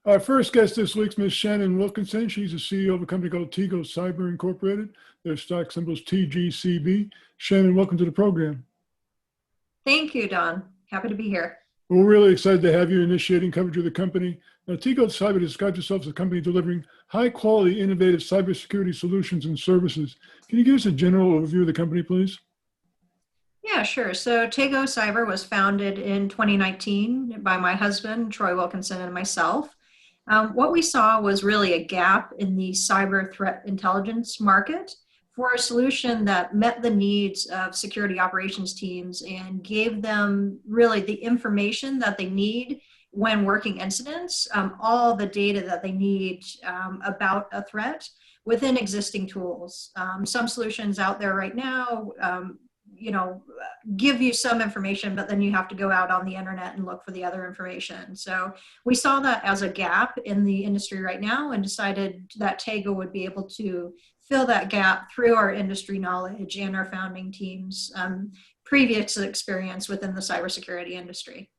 Our first guest this week is Ms. Shannon Wilkinson. She's the CEO of a company called Tego Cyber Incorporated. Their stock symbol is TGCB. Shannon, welcome to the program. Thank you, Don. Happy to be here. We're really excited to have you initiating coverage of the company. Now, Tego Cyber describes itself as a company delivering high-quality, innovative cybersecurity solutions and services. Can you give us a general overview of the company, please? Yeah, sure. So Tego Cyber was founded in 2019 by my husband, Troy Wilkinson, and myself. What we saw was really a gap in the cyber threat intelligence market for a solution that met the needs of security operations teams and gave them really the information that they need when working incidents, all the data that they need about a threat within existing tools. Some solutions out there right now, give you some information, but then you have to go out on the internet and look for the other information. So we saw that as a gap in the industry right now and decided that Tego would be able to fill that gap through our industry knowledge and our founding team's previous experience within the cybersecurity industry.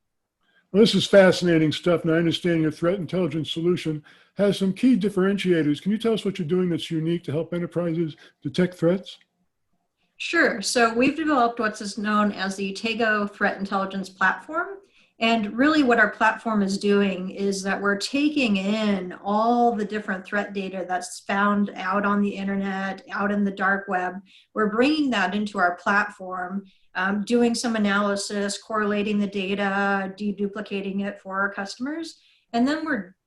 Well, this is fascinating stuff, and I understand your threat intelligence solution has some key differentiators. Can you tell us what you're doing that's unique to help enterprises detect threats? Sure. So we've developed what's known as the Tego Threat Intelligence Platform. And really what our platform is doing is that we're taking in all the different threat data that's found out on the internet, out in the dark web. We're bringing that into our platform, doing some analysis, correlating the data, deduplicating it for our customers. And then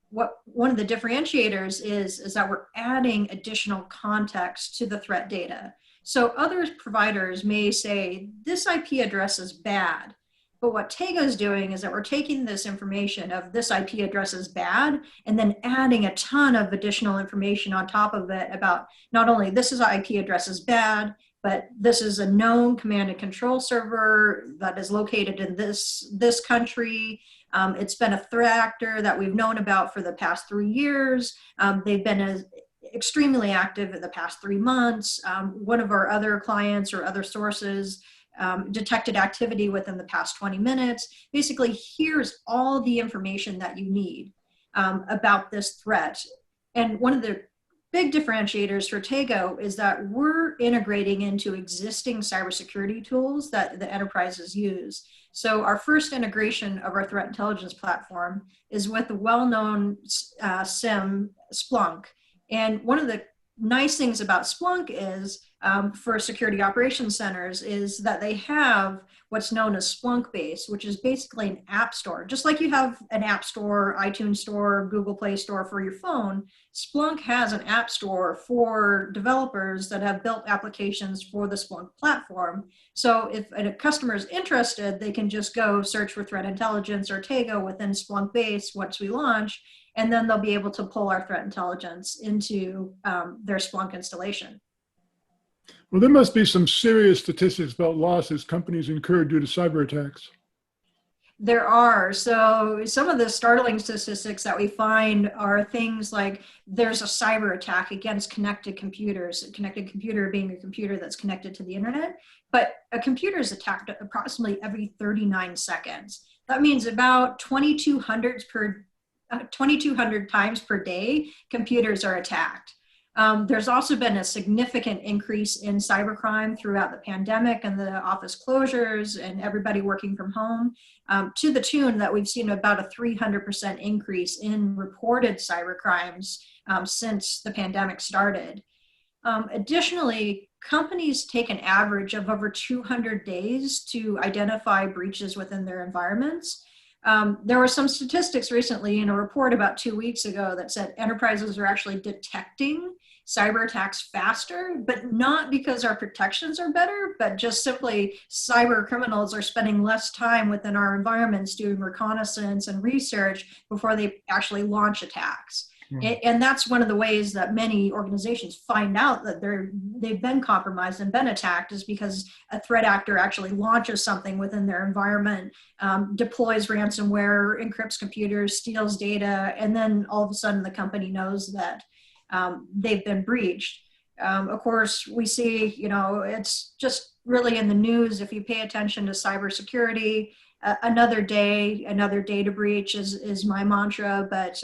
one of the differentiators is that we're adding additional context to the threat data. So other providers may say, this IP address is bad. But what Tego is doing is that we're taking this information of this IP address is bad and then adding a ton of additional information on top of it about not only this is IP address is bad, but this is a known command and control server that is located in this country. It's been a threat actor that we've known about for the past 3 years. They've been extremely active in the past 3 months. One of our other clients or other sources detected activity within the past 20 minutes. Basically, here's all the information that you need about this threat. And one of the big differentiators for Tego is that we're integrating into existing cybersecurity tools that the enterprises use. So our first integration of our threat intelligence platform is with the well-known SIM Splunk. And one of the nice things about Splunk is for security operations centers is that they have what's known as Splunk Base, which is basically an app store. Just like you have an app store, iTunes store, Google Play Store for your phone, Splunk has an app store for developers that have built applications for the Splunk platform. So if a customer is interested, they can just go search for threat intelligence or Tego within Splunk Base once we launch, and then they'll be able to pull our threat intelligence into their Splunk installation. Well, there must be some serious statistics about losses companies incurred due to cyber attacks. There are. So some of the startling statistics that we find are things like there's a cyber attack against connected computers, a connected computer being a computer that's connected to the internet, but a computer is attacked approximately every 39 seconds. That means about 2,200 times per day, computers are attacked. There's also been a significant increase in cybercrime throughout the pandemic and the office closures and everybody working from home, to the tune that we've seen about a 300% increase in reported cybercrimes since the pandemic started. Additionally, companies take an average of over 200 days to identify breaches within their environments. There were some statistics recently in a report about 2 weeks ago that said enterprises are actually detecting cyber attacks faster, but not because our protections are better, but just simply cyber criminals are spending less time within our environments doing reconnaissance and research before they actually launch attacks. And that's one of the ways that many organizations find out that they've been compromised and been attacked is because a threat actor actually launches something within their environment, deploys ransomware, encrypts computers, steals data, and then all of a sudden the company knows that they've been breached. Of course, we see, it's just really in the news if you pay attention to cybersecurity. another day, another data breach is my mantra, but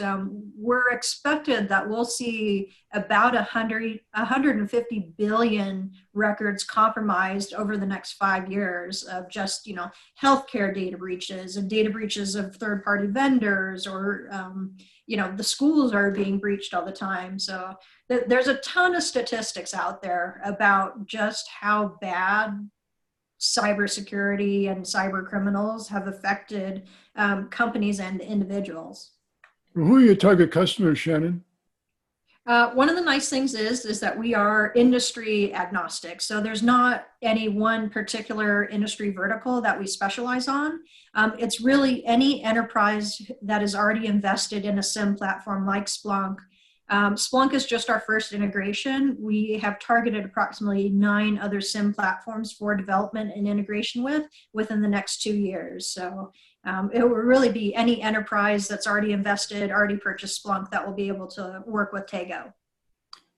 we're expected that we'll see about 150 billion records compromised over the next 5 years of just, healthcare data breaches and data breaches of third-party vendors, or, the schools are being breached all the time. So there's a ton of statistics out there about just how bad cybersecurity and cyber criminals have affected companies and individuals. Well, who are your target customers, Shannon? One of the nice things is that we are industry agnostic. So there's not any one particular industry vertical that we specialize on. It's really any enterprise that is already invested in a SIM platform like Splunk. Splunk is just our first integration. We have targeted approximately 9 other SIM platforms for development and integration within the next 2 years. So it will really be any enterprise that's already invested, already purchased Splunk, that will be able to work with Tego.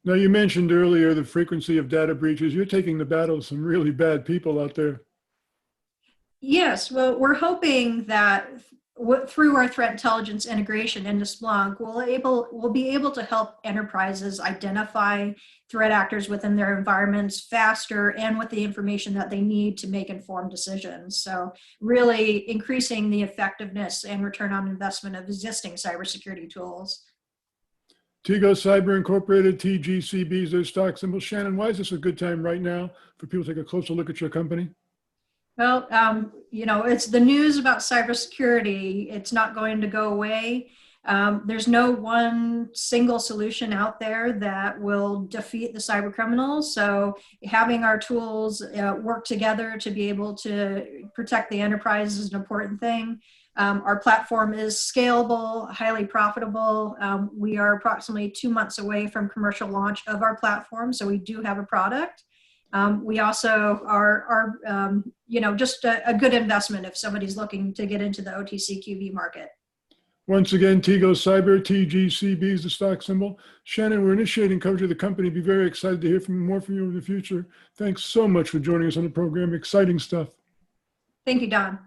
Now, you mentioned earlier the frequency of data breaches. You're taking the battle of some really bad people out there. Yes, well, we're hoping that through our threat intelligence integration into Splunk, we'll be able to help enterprises identify threat actors within their environments faster and with the information that they need to make informed decisions. So really increasing the effectiveness and return on investment of existing cybersecurity tools. Tego Cyber Incorporated, TGCB is their stock symbol. Shannon, why is this a good time right now for people to take a closer look at your company? Well, it's the news about cybersecurity. It's not going to go away. There's no one single solution out there that will defeat the cyber criminals. So having our tools work together to be able to protect the enterprise is an important thing. Our platform is scalable, highly profitable. We are approximately 2 months away from commercial launch of our platform, so we do have a product. We also are just a good investment if somebody's looking to get into the OTCQB market. Once again, Tego Cyber, TGCB is the stock symbol. Shannon, we're initiating coverage of the company. Be very excited to hear more from you in the future. Thanks so much for joining us on the program. Exciting stuff. Thank you, Don.